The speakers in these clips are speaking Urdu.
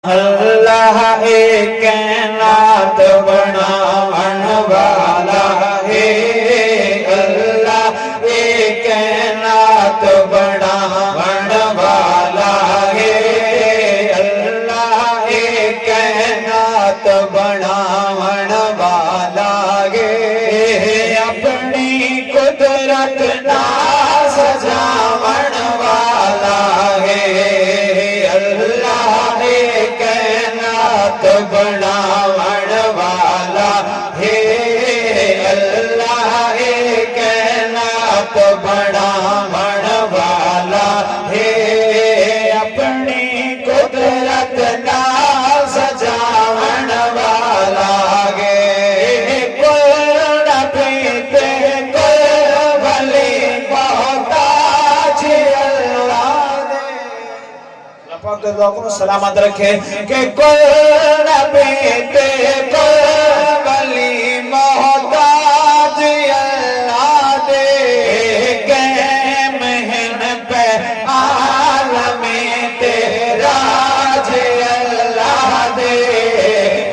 اللہ ایک کائنات بناون والا ہے، اللہ ایک کائنات بناون والا ہے، اللہ ایک کائنات بناون والا ہے، اپنی قدرت نا سجاون والا ہے، اللہ ایک کائنات بناون والا ہے، اللہ ایک کائنات بناون والا ہے، اپنی قدرت نال سجاون والا ہے، کوئی نبی تے کوئی ولی محتاج اللہ دے، اللہ پاک دے ذوق کو سلامت رکھے کہ کوئی نبی تے کوئی ولی محتاج اللہ دے، قائم ہیں پہ عالم تیرا جے اللہ دے،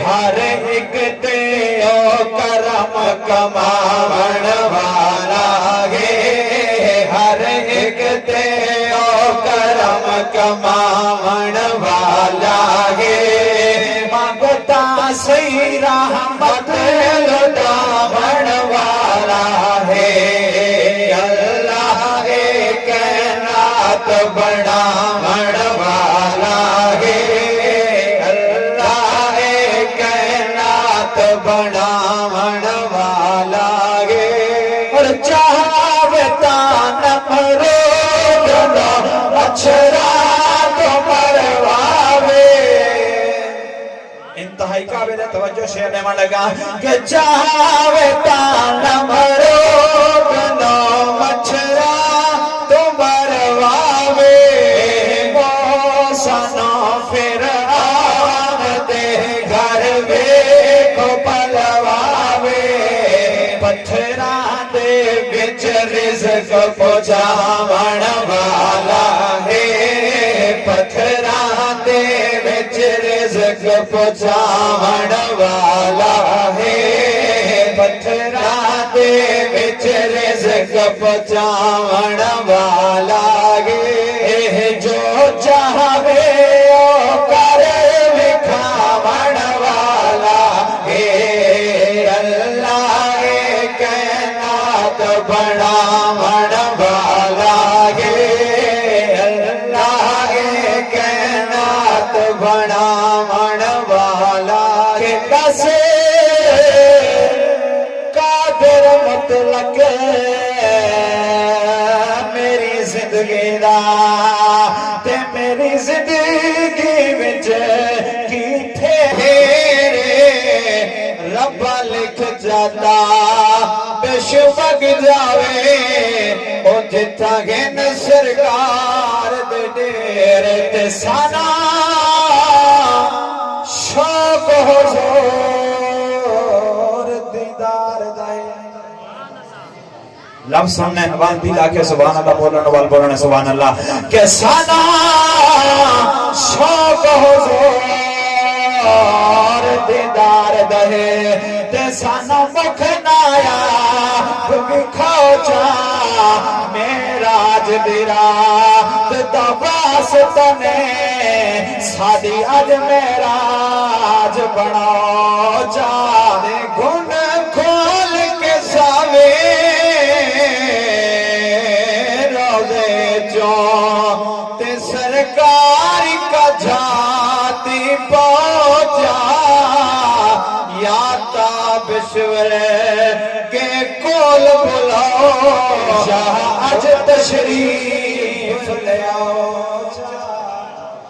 ہر ایک تے او کرم کماون والا ہے، ہر ایک تے او کرم کماون والا ہے، مانگتا سی رحمت لٹاون والا ہے، اللہ ایک کائنات بناون والا ہے، اللہ ایک کائنات بناون والا ہے، اور چاہے تان نمرود نو مچھرا تو مرواوے، انتہائی قابل توجہ شعر میں لگا کہ چاہے تان نمرود نو مچھرا تو مرواوے، موسیٰ نو فرعون دے گھر ویکھو پلواوے، پتھراں دے وچ رزق پہنچاون والا ہے، پتھراں دے وچ رزق پہنچاون والا ہے، پتھراں دے وچ رزق پہنچاون والا ہے، جو چاہے او کر وکھاون والا ہے، اللہ ایک کائنات بناون والا ہے، اللہ ایک کائنات بناون والا ہے، کسے قادر مطلق میری زندگی دا تے میری زندگی وچ کیتھے میرے رب لکھ جاتا بشفق جاوے، او جتھا گن سرکار دے ڈیرے تے سانا شوق حضور دیدار دائے، لفظ سننے وال دل آکے سبحان اللہ بولنے وال بولنے سبحان اللہ، کہ سانا شوق حضور دیدار دہے، تے سانا مکھنایا بکھاؤ جا میراج دیرات واسطہ نے سادی اج میراج بناؤ جا، گھن کھول کے ساوے روزے جو تے سرکار کا جاتی پہنچا، یا تابشور کے کول بلاؤ شاہ اج تشریف